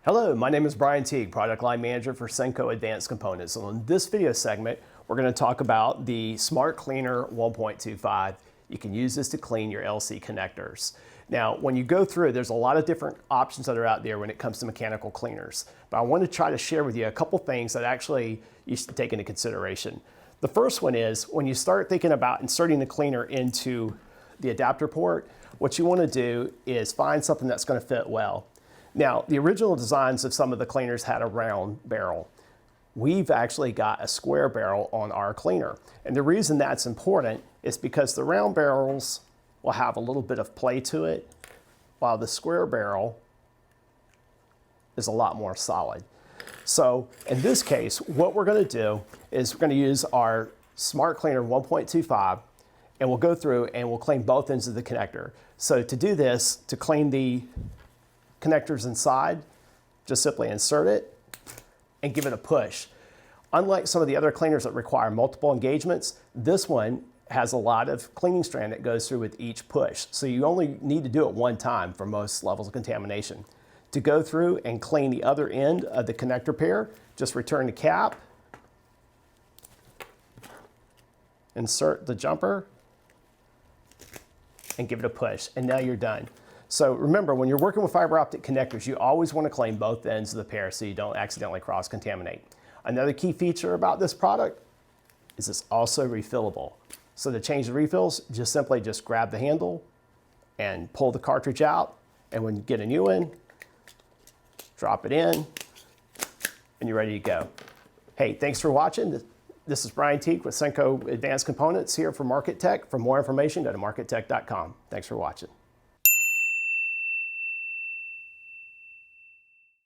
Hello, my name is Brian Teague, Product Line Manager for SCK Advanced Components. And on this video segment, we're going to talk about the Smart Cleaner 1.25. You can use this to clean your LC connectors. Now, when you go through, there's a lot of different options that are out there when it comes to mechanical cleaners. But I want to try to share with you a couple things that actually you should take into consideration. The first one is when you start thinking about inserting the cleaner into the adapter port, what you want to do is find something that's going to fit well. Now, the original designs of some of the cleaners had a round barrel. We've actually got a square barrel on our cleaner. And the reason that's important is because the round barrels will have a little bit of play to it, while the square barrel is a lot more solid. So in this case, what we're going to do is we're going to use our Smart Cleaner 1.25, and we'll go through and we'll clean both ends of the connector. So to do this, to clean the connectors inside, just simply insert it and give it a push. Unlike some of the other cleaners that require multiple engagements, this one has a lot of cleaning strand that goes through with each push. So you only need to do it one time for most levels of contamination. To go through and clean the other end of the connector pair, just return the cap, insert the jumper, and give it a push, and now you're done. So remember, when you're working with fiber optic connectors, you always want to clean both ends of the pair so you don't accidentally cross-contaminate. Another key feature about this product is it's also refillable. So to change the refills, just simply grab the handle and pull the cartridge out, and when you get a new one, drop it in, and you're ready to go. Hey, thanks for watching. This is Brian Teague with SCK Advanced Components here for Market Tech. For more information, go to markettech.com. Thanks for watching.